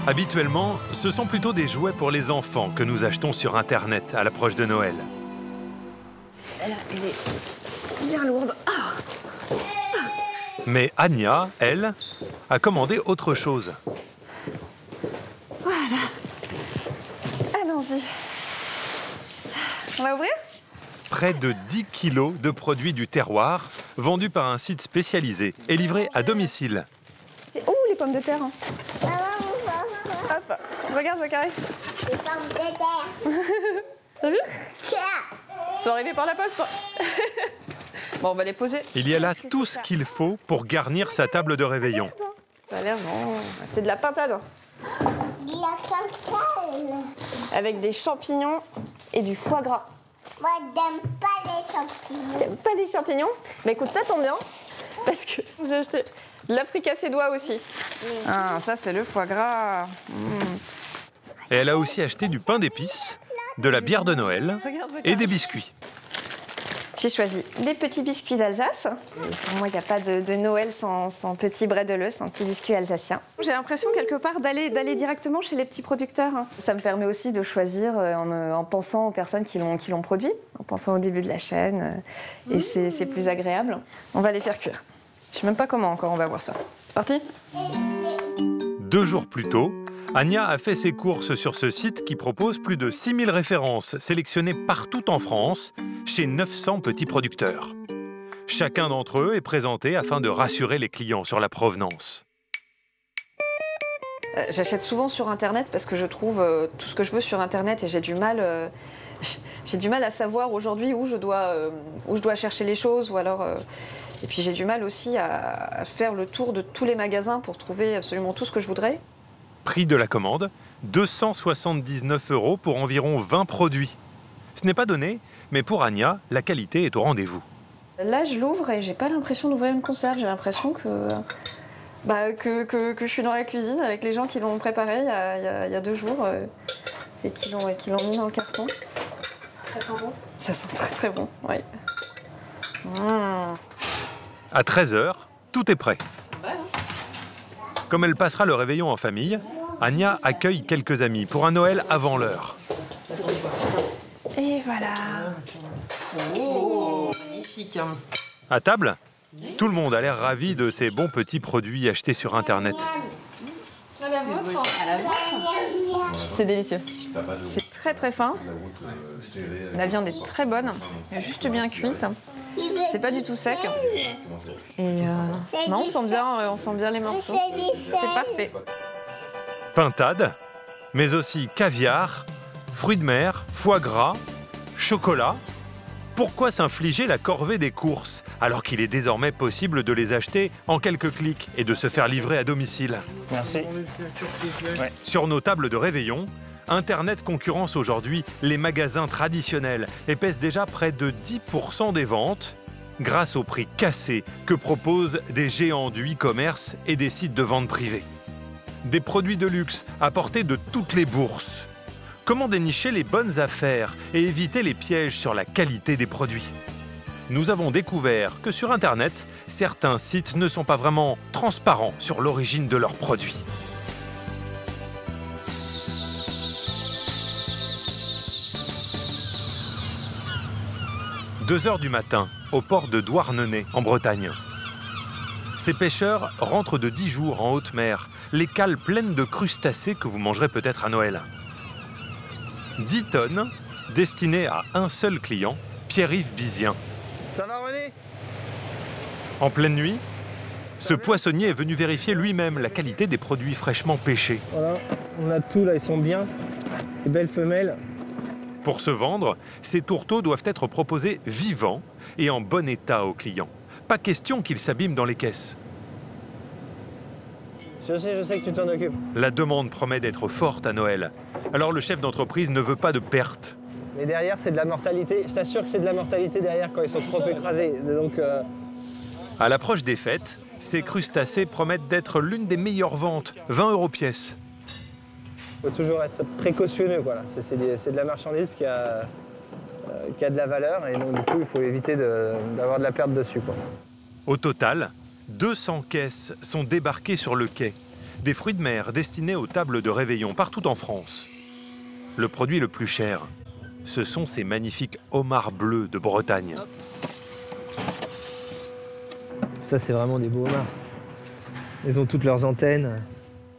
Habituellement, ce sont plutôt des jouets pour les enfants que nous achetons sur Internet à l'approche de Noël. Celle-là, elle est bien lourde. Mais Anya, elle, a commandé autre chose. Voilà. Allons-y. On va ouvrir ? Près de 10 kilos de produits du terroir, vendus par un site spécialisé et livrés à domicile. C'est où les pommes de terre hein. Hop, regarde Zachary. Les pommes de terre. T'as vu? Ils sont arrivés par la poste. Bon, on va les poser. Il y a là tout ce qu'il faut pour garnir sa table de réveillon. Ça a l'air bon. C'est de la pintade. De la pintade. Avec des champignons et du foie gras. Moi, j'aime pas les champignons. T'aimes pas les champignons? Bah écoute, ça tombe bien. Parce que j'ai acheté de la fricassée d'oie aussi. Ah, ça c'est le foie gras. Et elle a aussi acheté du pain d'épices, de la bière de Noël et des biscuits. J'ai choisi les petits biscuits d'Alsace. Pour moi, il n'y a pas de Noël sans petit breddeleux, sans petit biscuit alsacien. J'ai l'impression quelque part d'aller directement chez les petits producteurs. Ça me permet aussi de choisir en pensant aux personnes qui l'ont produit, en pensant au début de la chaîne. Et c'est plus agréable. On va les faire cuire. Je ne sais même pas comment encore, on va voir ça. C'est parti ? 2 jours plus tôt, Anya a fait ses courses sur ce site qui propose plus de 6000 références sélectionnées partout en France, chez 900 petits producteurs. Chacun d'entre eux est présenté afin de rassurer les clients sur la provenance. J'achète souvent sur Internet parce que je trouve tout ce que je veux sur Internet et j'ai du mal à savoir aujourd'hui où je dois chercher les choses ou alors... Et puis j'ai du mal aussi à faire le tour de tous les magasins pour trouver absolument tout ce que je voudrais. Prix de la commande, 279 € pour environ 20 produits. Ce n'est pas donné, mais pour Anya, la qualité est au rendez-vous. Là, je l'ouvre et j'ai pas l'impression d'ouvrir une conserve. J'ai l'impression que je suis dans la cuisine avec les gens qui l'ont préparé il y a 2 jours et qui l'ont mis dans le carton. Ça sent bon ? Ça sent très très bon, oui. À 13 h, tout est prêt. Comme elle passera le réveillon en famille, Anya accueille quelques amis pour un Noël avant l'heure. Et voilà. Oh, magnifique. À table, tout le monde a l'air ravi de ces bons petits produits achetés sur Internet. À la vôtre. C'est délicieux. C'est très très fin. La viande est très bonne, juste bien cuite. C'est pas du tout sec. Et non, on sent bien les morceaux. C'est parfait. Pintade, mais aussi caviar, fruits de mer, foie gras, chocolat. Pourquoi s'infliger la corvée des courses alors qu'il est désormais possible de les acheter en quelques clics et de se faire livrer à domicile? Merci. Ouais. Sur nos tables de réveillon, Internet concurrence aujourd'hui les magasins traditionnels et pèse déjà près de 10% des ventes grâce au prix cassé que proposent des géants du e-commerce et des sites de vente privée. Des produits de luxe à portée de toutes les bourses. Comment dénicher les bonnes affaires et éviter les pièges sur la qualité des produits? Nous avons découvert que sur Internet, certains sites ne sont pas vraiment transparents sur l'origine de leurs produits. « 2 h du matin, au port de Douarnenez, en Bretagne. Ces pêcheurs rentrent de 10 jours en haute mer, les cales pleines de crustacés que vous mangerez peut-être à Noël. 10 tonnes destinées à un seul client, Pierre-Yves Bizien. Ça va René? En pleine nuit, ce poissonnier est venu vérifier lui-même la qualité des produits fraîchement pêchés. Voilà, on a tout là, ils sont bien. Les belles femelles. Pour se vendre, ces tourteaux doivent être proposés vivants et en bon état aux clients. Pas question qu'ils s'abîment dans les caisses. Je sais que tu t'en occupes. La demande promet d'être forte à Noël. Alors le chef d'entreprise ne veut pas de pertes. Mais derrière, c'est de la mortalité. Je t'assure que c'est de la mortalité derrière quand ils sont trop écrasés. Donc, À l'approche des fêtes, ces crustacés promettent d'être l'une des meilleures ventes, 20 € pièce. faut toujours être précautionneux. Voilà. C'est de la marchandise qui a de la valeur et donc du coup, il faut éviter d'avoir de la perte dessus, quoi. Au total, 200 caisses sont débarquées sur le quai. des fruits de mer destinés aux tables de réveillon partout en France. Le produit le plus cher, ce sont ces magnifiques homards bleus de Bretagne. Ça, c'est vraiment des beaux homards. Ils ont toutes leurs antennes.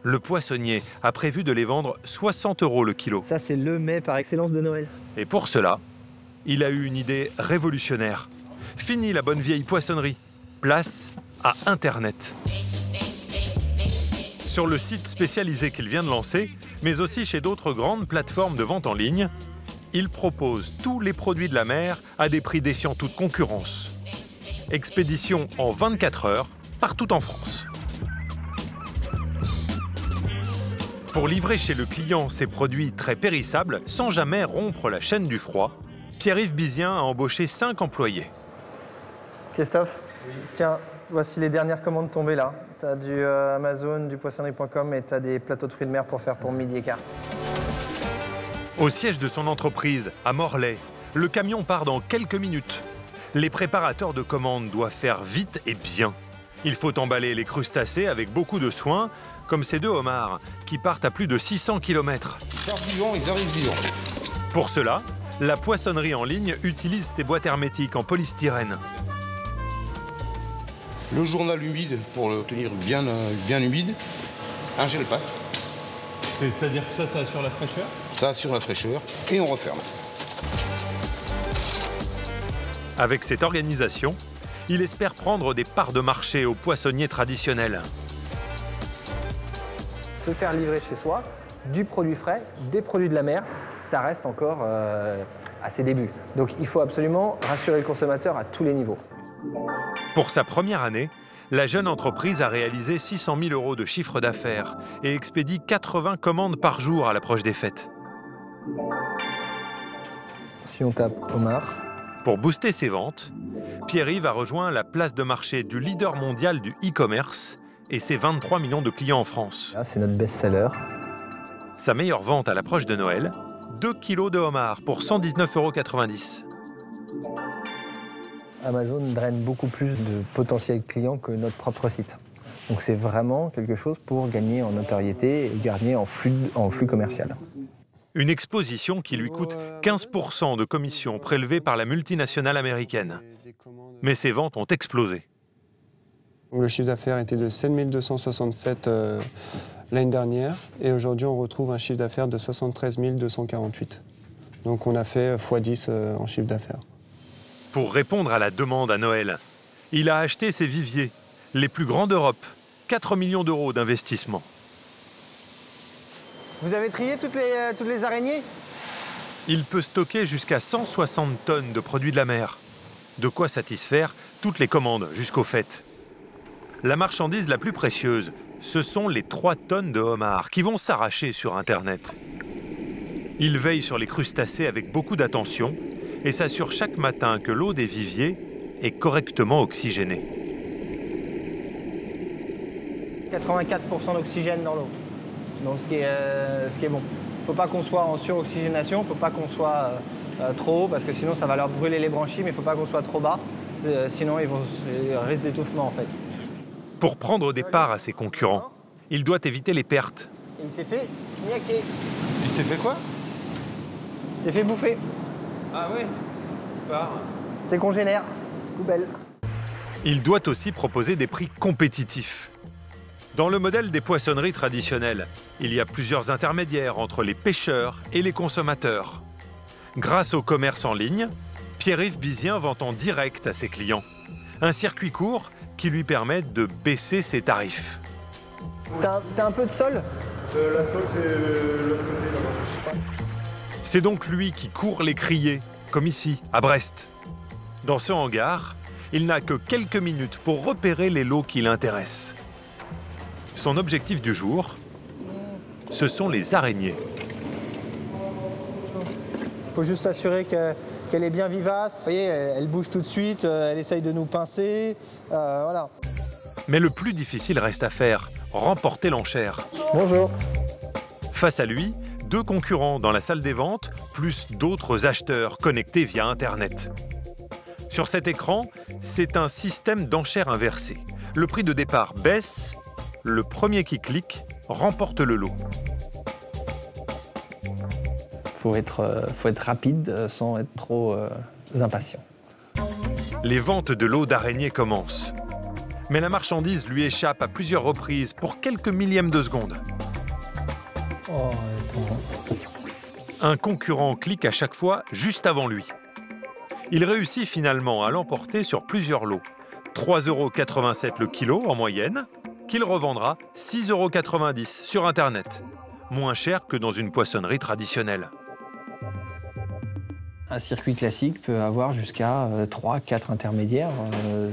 Le poissonnier a prévu de les vendre 60 € le kilo. Ça, c'est le mets par excellence de Noël. Et pour cela, il a eu une idée révolutionnaire. Fini la bonne vieille poissonnerie. Place à Internet. Sur le site spécialisé qu'il vient de lancer, mais aussi chez d'autres grandes plateformes de vente en ligne, il propose tous les produits de la mer à des prix défiant toute concurrence. Expédition en 24 heures, partout en France. Pour livrer chez le client ces produits très périssables, sans jamais rompre la chaîne du froid, Pierre-Yves Bizien a embauché 5 employés. Christophe, tiens, voici les dernières commandes tombées là. Tu as du Amazon, du poissonnerie.com et tu as des plateaux de fruits de mer pour faire pour midi et quart. Au siège de son entreprise, à Morlaix, le camion part dans quelques minutes. Les préparateurs de commandes doivent faire vite et bien. Il faut emballer les crustacés avec beaucoup de soin, comme ces 2 homards, qui partent à plus de 600 km. Ils partent vivants, ils arrivent vivants. Pour cela, la poissonnerie en ligne utilise ses boîtes hermétiques en polystyrène. Le journal humide pour le tenir bien humide. Un gel-pack. C'est-à-dire que ça assure la fraîcheur? Ça assure la fraîcheur et on referme. Avec cette organisation, il espère prendre des parts de marché aux poissonniers traditionnels. Se faire livrer chez soi du produit frais, des produits de la mer, ça reste encore à ses débuts. Donc il faut absolument rassurer le consommateur à tous les niveaux. Pour sa première année, la jeune entreprise a réalisé 600 000 € de chiffre d'affaires et expédie 80 commandes par jour à l'approche des fêtes. Si on tape homard. Pour booster ses ventes, Pierre-Yves a rejoint la place de marché du leader mondial du e-commerce et ses 23 millions de clients en France. Là, c'est notre best-seller. Sa meilleure vente à l'approche de Noël, 2 kilos de homard pour 119,90 €. Amazon draine beaucoup plus de potentiels clients que notre propre site. Donc c'est vraiment quelque chose pour gagner en notoriété et gagner en flux commercial. Une exposition qui lui coûte 15% de commission prélevée par la multinationale américaine. Mais ses ventes ont explosé. Le chiffre d'affaires était de 7 267 l'année dernière et aujourd'hui on retrouve un chiffre d'affaires de 73 248. Donc on a fait x10 en chiffre d'affaires. Pour répondre à la demande à Noël, il a acheté ses viviers, les plus grands d'Europe, 4 millions € d'investissement. Vous avez trié toutes les araignées? Il peut stocker jusqu'à 160 tonnes de produits de la mer. De quoi satisfaire toutes les commandes jusqu'aux fêtes. La marchandise la plus précieuse, ce sont les 3 tonnes de homards qui vont s'arracher sur Internet. Il veille sur les crustacés avec beaucoup d'attention et s'assure chaque matin que l'eau des viviers est correctement oxygénée. 84% d'oxygène dans l'eau, donc ce qui est bon. Il ne faut pas qu'on soit en suroxygénation, il ne faut pas qu'on soit trop haut parce que sinon ça va leur brûler les branchies, mais il ne faut pas qu'on soit trop bas, sinon ils risquent d'étouffement en fait. Pour prendre des parts à ses concurrents, il doit éviter les pertes. Il s'est fait niaquer. Il s'est fait quoi? Il s'est fait bouffer. Ah oui, Ses congénères, poubelle. Il doit aussi proposer des prix compétitifs. Dans le modèle des poissonneries traditionnelles, il y a plusieurs intermédiaires entre les pêcheurs et les consommateurs. Grâce au commerce en ligne, Pierre-Yves Bizien vend en direct à ses clients. Un circuit court qui lui permet de baisser ses tarifs. T'as un peu de sol? La sole, c'est l'autre côté là-bas. C'est donc lui qui court les criers, comme ici, à Brest. Dans ce hangar, il n'a que quelques minutes pour repérer les lots qui l'intéressent. Son objectif du jour, ce sont les araignées. Il faut juste s'assurer qu'elle est bien vivace. Vous voyez, elle bouge tout de suite, elle essaye de nous pincer, voilà. Mais le plus difficile reste à faire, remporter l'enchère. Bonjour. Face à lui, 2 concurrents dans la salle des ventes, plus d'autres acheteurs connectés via Internet. Sur cet écran, c'est un système d'enchères inversé. Le prix de départ baisse, le premier qui clique remporte le lot. Faut être rapide sans être trop impatient. Les ventes de lots d'araignées commencent. Mais la marchandise lui échappe à plusieurs reprises pour quelques millièmes de seconde. Oh, attends. Un concurrent clique à chaque fois juste avant lui. Il réussit finalement à l'emporter sur plusieurs lots. 3,87 € le kilo en moyenne, qu'il revendra 6,90 € sur Internet. Moins cher que dans une poissonnerie traditionnelle. Un circuit classique peut avoir jusqu'à 3-4 intermédiaires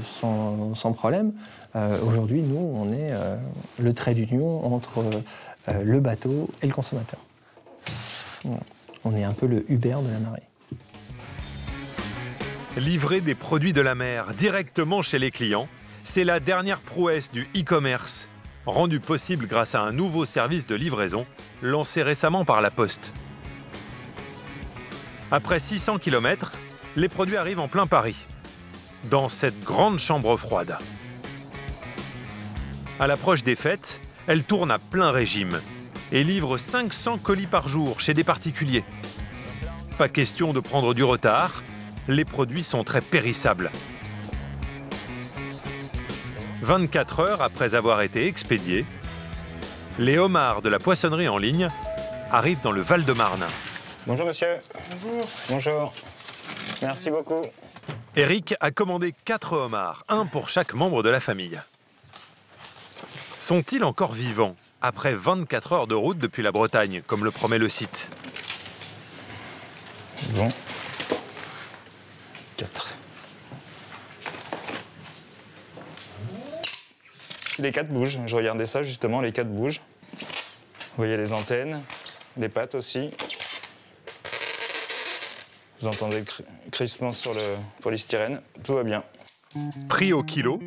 sans problème. Aujourd'hui, nous, on est le trait d'union entre le bateau et le consommateur. On est un peu le Uber de la marée. Livrer des produits de la mer directement chez les clients, c'est la dernière prouesse du e-commerce, rendue possible grâce à un nouveau service de livraison lancé récemment par La Poste. Après 600 km, les produits arrivent en plein Paris, dans cette grande chambre froide. À l'approche des fêtes, elle tourne à plein régime et livre 500 colis par jour chez des particuliers. Pas question de prendre du retard, les produits sont très périssables. 24 heures après avoir été expédiés, les homards de la poissonnerie en ligne arrivent dans le Val-de-Marne. Bonjour monsieur. Bonjour. Bonjour. Merci beaucoup. Eric a commandé 4 homards, un pour chaque membre de la famille. Sont-ils encore vivants après 24 heures de route depuis la Bretagne, comme le promet le site? Bon. 4. Les 4 bougent. Je regardais ça justement, les 4 bougent. Vous voyez les antennes, les pattes aussi. Vous entendez le crissement sur le polystyrène. Tout va bien. Prix au kilo,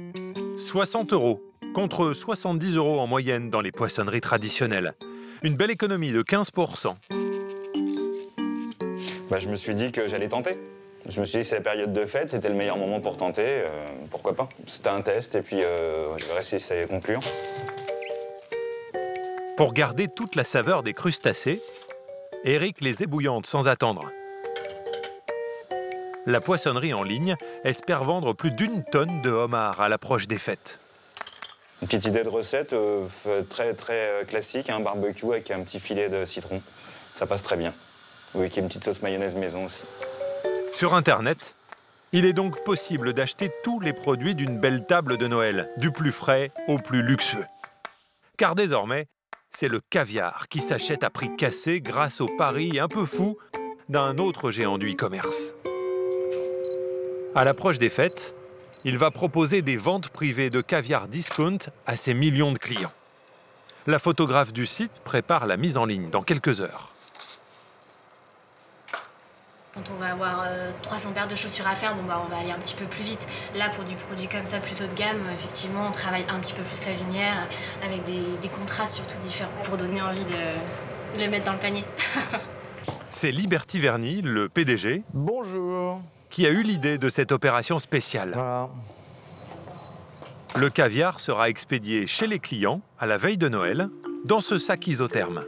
60 € contre 70 € en moyenne dans les poissonneries traditionnelles. Une belle économie de 15%. Je me suis dit que j'allais tenter. Je me suis dit que c'est la période de fête, c'était le meilleur moment pour tenter. Pourquoi pas? C'était un test et puis je verrai si c'est concluant. Pour garder toute la saveur des crustacés, Eric les ébouillante sans attendre. La poissonnerie en ligne espère vendre plus d'1 tonne de homards à l'approche des fêtes. Une petite idée de recette très classique, un barbecue avec un petit filet de citron. Ça passe très bien. Oui, avec une petite sauce mayonnaise maison aussi. Sur Internet, il est donc possible d'acheter tous les produits d'une belle table de Noël, du plus frais au plus luxueux. Car désormais, c'est le caviar qui s'achète à prix cassé grâce au pari un peu fou d'un autre géant du e-commerce. À l'approche des fêtes, il va proposer des ventes privées de caviar discount à ses millions de clients. La photographe du site prépare la mise en ligne dans quelques heures. Quand on va avoir 300 paires de chaussures à faire, on va aller un petit peu plus vite. Là, pour du produit comme ça, plus haut de gamme, effectivement, on travaille un petit peu plus la lumière, avec des contrastes surtout différents, pour donner envie de le mettre dans le panier. C'est Liberty Verny, le PDG, Bonjour. qui a eu l'idée de cette opération spéciale. Voilà. Le caviar sera expédié chez les clients à la veille de Noël, dans ce sac isotherme.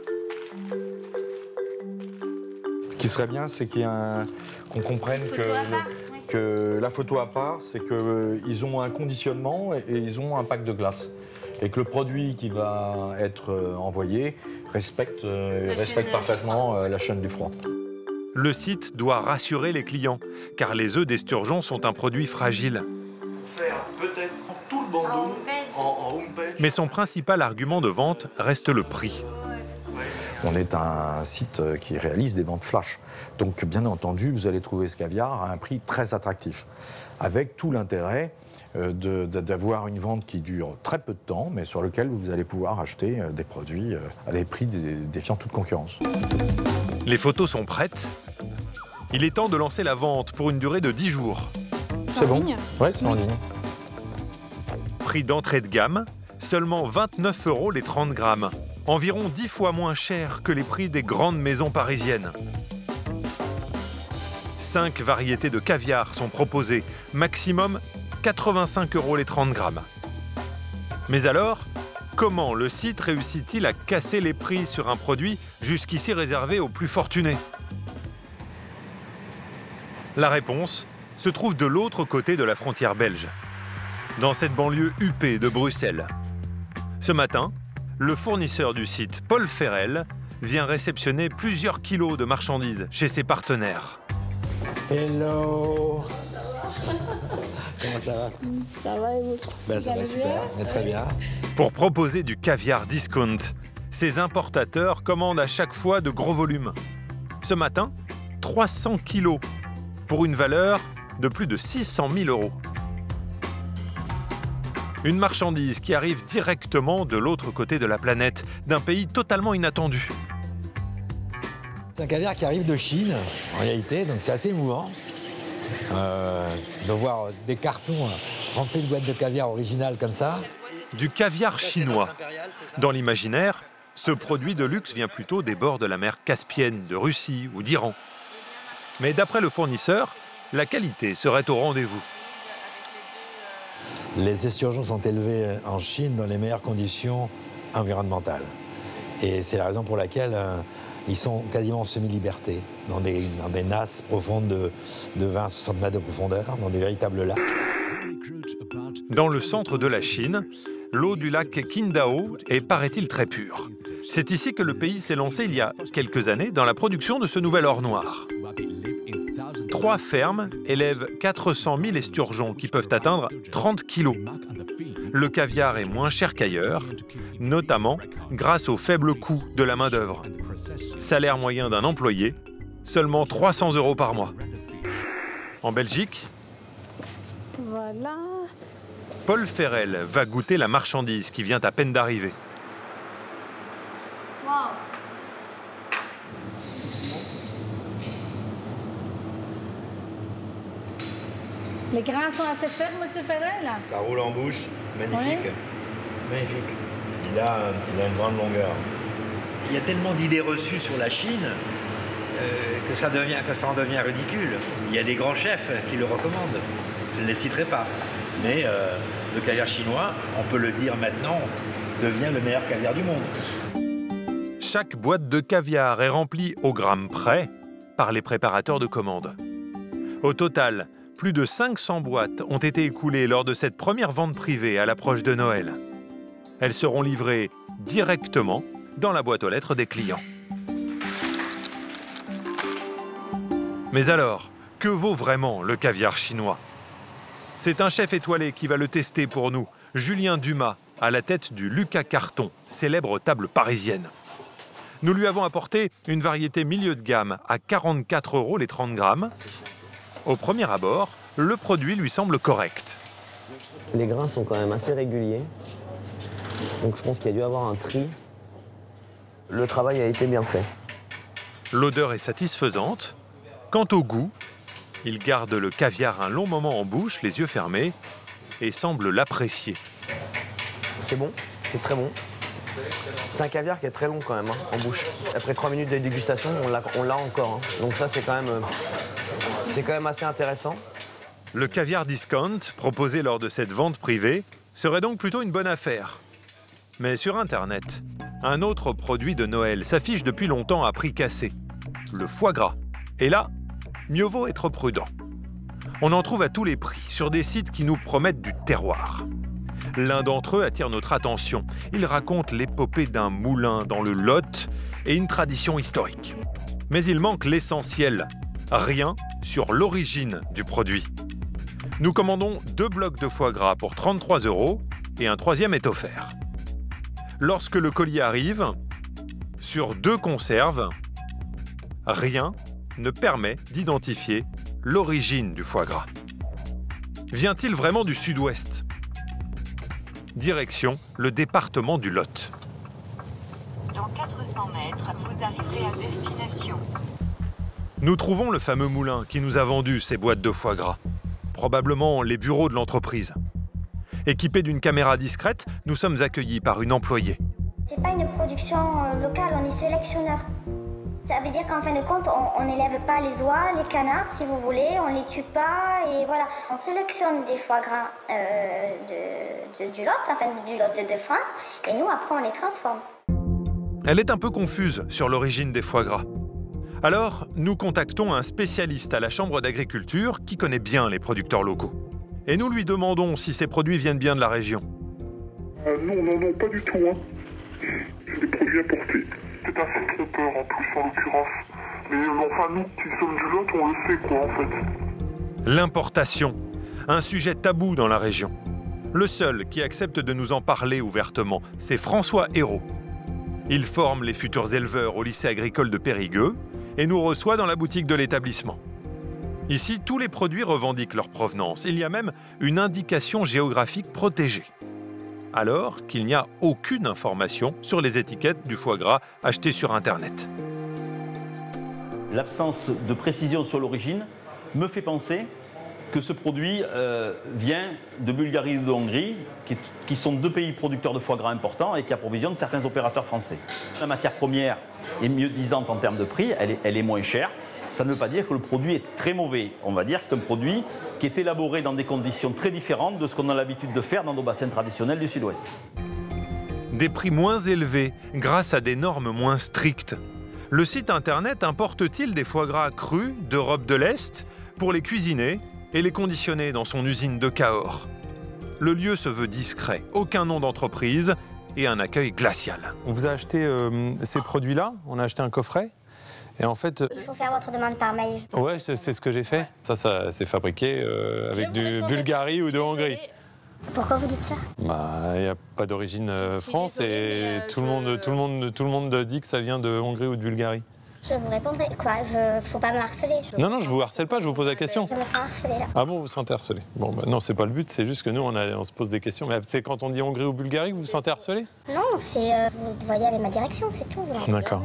Ce qui serait bien, c'est qu'on comprenne que la photo à part, c'est qu'ils ont un conditionnement et ils ont un pack de glace. Et que le produit qui va être envoyé respecte parfaitement la chaîne du froid. Le site doit rassurer les clients, car les œufs d'esturgeon sont un produit fragile. Faire peut-être tout le bandeau en homepage. Mais son principal argument de vente reste le prix. On est un site qui réalise des ventes flash. Donc, bien entendu, vous allez trouver ce caviar à un prix très attractif, avec tout l'intérêt d'avoir une vente qui dure très peu de temps, mais sur lequel vous allez pouvoir acheter des produits à des prix défiant toute concurrence. Les photos sont prêtes. Il est temps de lancer la vente pour une durée de 10 jours. C'est bon? Oui, c'est en ligne. Prix d'entrée de gamme, seulement 29 € les 30 grammes. Environ 10 fois moins cher que les prix des grandes maisons parisiennes. 5 variétés de caviar sont proposées, maximum 85 € les 30 grammes. Mais alors, Comment le site réussit-il à casser les prix sur un produit jusqu'ici réservé aux plus fortunés? La réponse se trouve de l'autre côté de la frontière belge, dans cette banlieue huppée de Bruxelles. Ce matin, le fournisseur du site, Paul Ferrel, vient réceptionner plusieurs kilos de marchandises chez ses partenaires. Hello. Comment ça va? Ça va et vous? Ça va super, mais très bien. Pour proposer du caviar discount, ces importateurs commandent à chaque fois de gros volumes. Ce matin, 300 kilos pour une valeur de plus de 600 000 €. Une marchandise qui arrive directement de l'autre côté de la planète, d'un pays totalement inattendu. C'est un caviar qui arrive de Chine, en réalité, donc c'est assez émouvant. De voir des cartons remplis de boîtes de caviar originales comme ça. Du caviar chinois. Dans l'imaginaire, ce produit de luxe vient plutôt des bords de la mer Caspienne, de Russie ou d'Iran. Mais d'après le fournisseur, la qualité serait au rendez-vous. Les esturgeons sont élevés en Chine dans les meilleures conditions environnementales. Et c'est la raison pour laquelle ils sont quasiment en semi-liberté, dans des nasses profondes de 20 à 60 mètres de profondeur, dans des véritables lacs. Dans le centre de la Chine, l'eau du lac Qingdao est, paraît-il, très pure. C'est ici que le pays s'est lancé il y a quelques années dans la production de ce nouvel or noir. 3 fermes élèvent 400 000 esturgeons qui peuvent atteindre 30 kilos. Le caviar est moins cher qu'ailleurs, notamment grâce au faible coût de la main-d'œuvre. Salaire moyen d'un employé, seulement 300 € par mois. En Belgique, Voilà. Paul Ferrel va goûter la marchandise qui vient à peine d'arriver. Wow. Les grains sont assez fermes, monsieur Ferrel? Ça roule en bouche, magnifique. Oui. Magnifique. Il a une grande longueur. Il y a tellement d'idées reçues sur la Chine que ça en devient ridicule. Il y a des grands chefs qui le recommandent. Je ne les citerai pas. Mais le caviar chinois, on peut le dire maintenant, devient le meilleur caviar du monde. Chaque boîte de caviar est remplie au gramme près par les préparateurs de commandes. Au total, plus de 500 boîtes ont été écoulées lors de cette première vente privée à l'approche de Noël. Elles seront livrées directement dans la boîte aux lettres des clients. Mais alors, que vaut vraiment le caviar chinois? C'est un chef étoilé qui va le tester pour nous, Julien Dumas, à la tête du Lucas Carton, célèbre table parisienne. Nous lui avons apporté une variété milieu de gamme à 44 € les 30 grammes. Au premier abord, le produit lui semble correct. Les grains sont quand même assez réguliers, donc je pense qu'il y a dû avoir un tri. Le travail a été bien fait. L'odeur est satisfaisante. Quant au goût, il garde le caviar un long moment en bouche, les yeux fermés, et semble l'apprécier. C'est bon, c'est très bon. C'est un caviar qui est très long quand même, en bouche. Après 3 minutes de dégustation, on l'a encore. Donc ça, c'est quand même assez intéressant. Le caviar discount, proposé lors de cette vente privée, serait donc plutôt une bonne affaire. Mais sur Internet, un autre produit de Noël s'affiche depuis longtemps à prix cassé, le foie gras. Et là, mieux vaut être prudent. On en trouve à tous les prix, sur des sites qui nous promettent du terroir. L'un d'entre eux attire notre attention. Il raconte l'épopée d'un moulin dans le Lot et une tradition historique. Mais il manque l'essentiel, rien sur l'origine du produit. Nous commandons 2 blocs de foie gras pour 33 € et un 3e est offert. Lorsque le colis arrive, sur 2 conserves, rien ne permet d'identifier l'origine du foie gras. Vient-il vraiment du sud-ouest? Direction le département du Lot. Dans 400 mètres, vous arriverez à destination. Nous trouvons le fameux moulin qui nous a vendu ces boîtes de foie gras. Probablement les bureaux de l'entreprise. Équipés d'une caméra discrète, nous sommes accueillis par une employée. C'est pas une production locale, on est sélectionneur. Ça veut dire qu'en fin de compte, on n'élève pas les oies, les canards, si vous voulez, on les tue pas, et voilà. On sélectionne des foie gras du Lot, enfin du Lot de France, et nous, après, on les transforme. Elle est un peu confuse sur l'origine des foie gras. Alors, nous contactons un spécialiste à la Chambre d'agriculture qui connaît bien les producteurs locaux. Et nous lui demandons si ces produits viennent bien de la région. Non, pas du tout. Hein. C'est des produits importés. C'est un secrétaire en plus, en l'occurrence. Mais enfin, nous qui sommes du Lot, on le sait quoi, en fait. L'importation, un sujet tabou dans la région. Le seul qui accepte de nous en parler ouvertement, c'est François Hérault. Il forme les futurs éleveurs au lycée agricole de Périgueux et nous reçoit dans la boutique de l'établissement. Ici, tous les produits revendiquent leur provenance. Il y a même une indication géographique protégée. Alors qu'il n'y a aucune information sur les étiquettes du foie gras acheté sur Internet. L'absence de précision sur l'origine me fait penser que ce produit vient de Bulgarie ou de Hongrie, qui sont deux pays producteurs de foie gras importants et qui approvisionnent certains opérateurs français. La matière première est mieux disante en termes de prix, elle est moins chère. Ça ne veut pas dire que le produit est très mauvais. On va dire que c'est un produit qui est élaboré dans des conditions très différentes de ce qu'on a l'habitude de faire dans nos bassins traditionnels du Sud-Ouest. Des prix moins élevés grâce à des normes moins strictes. Le site internet importe-t-il des foie gras crus d'Europe de l'Est pour les cuisiner et les conditionner dans son usine de Cahors? Le lieu se veut discret, aucun nom d'entreprise et un accueil glacial. On vous a acheté ces produits-là, on a acheté un coffret. Et en fait, il faut faire votre demande par mail. Ouais, c'est ce que j'ai fait. Ça c'est fabriqué avec du Bulgarie ou de Hongrie. Pourquoi vous dites ça? Bah, il n'y a pas d'origine France et tout le monde dit que ça vient de Hongrie ou de Bulgarie. Je vous répondrai. Quoi? Faut pas me harceler. Non, je vous harcèle pas, je vous pose la question. Je me sens harcelée là. Ah bon, vous vous sentez harcelé? Bon, bah, non, c'est pas le but, c'est juste que nous, on se pose des questions. Mais c'est quand on dit Hongrie ou Bulgarie que vous vous sentez harcelé? Non, c'est vous voyez avec ma direction, c'est tout. D'accord.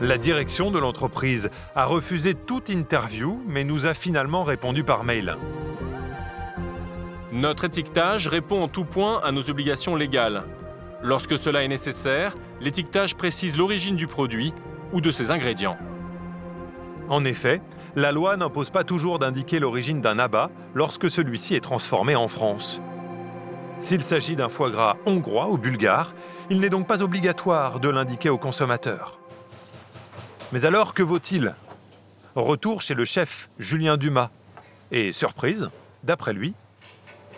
La direction de l'entreprise a refusé toute interview, mais nous a finalement répondu par mail. Notre étiquetage répond en tout point à nos obligations légales. Lorsque cela est nécessaire, l'étiquetage précise l'origine du produit ou de ses ingrédients. En effet, la loi n'impose pas toujours d'indiquer l'origine d'un abat lorsque celui-ci est transformé en France. S'il s'agit d'un foie gras hongrois ou bulgare, il n'est donc pas obligatoire de l'indiquer au consommateur. Mais alors, que vaut-il? Retour chez le chef Julien Dumas. Et surprise, d'après lui,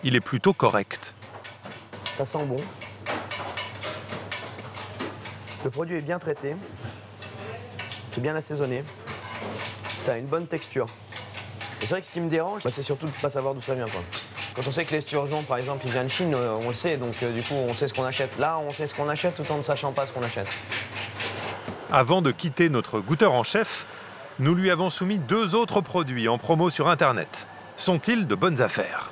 il est plutôt correct. Ça sent bon. Le produit est bien traité. C'est bien assaisonné. Ça a une bonne texture. Et c'est vrai que ce qui me dérange, c'est surtout de ne pas savoir d'où ça vient, quoi. Quand on sait que l'esturgeon, par exemple, il vient de Chine, on le sait, donc du coup, on sait ce qu'on achète. Là, on sait ce qu'on achète tout en ne sachant pas ce qu'on achète. Avant de quitter notre goûteur en chef, nous lui avons soumis 2 autres produits en promo sur Internet. Sont-ils de bonnes affaires?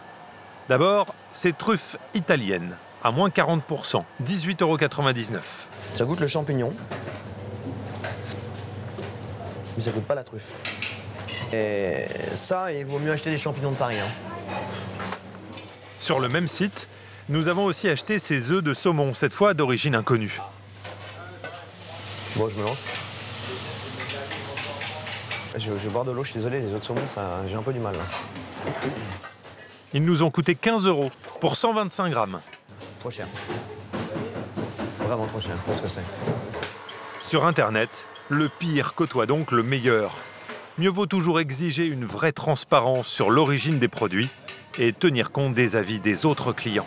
D'abord, ces truffes italiennes, à moins 40%, 18,99 €. Ça goûte le champignon, mais ça goûte pas la truffe. Et ça, il vaut mieux acheter des champignons de Paris. Hein. Sur le même site, nous avons aussi acheté ces œufs de saumon, cette fois d'origine inconnue. Bon, je me lance. Je vais boire de l'eau, je suis désolé, les œufs de saumon, j'ai un peu du mal là. Ils nous ont coûté 15 € pour 125 grammes. Trop cher. Vraiment trop cher, je pense que c'est. Sur Internet, le pire côtoie donc le meilleur. Mieux vaut toujours exiger une vraie transparence sur l'origine des produits et tenir compte des avis des autres clients.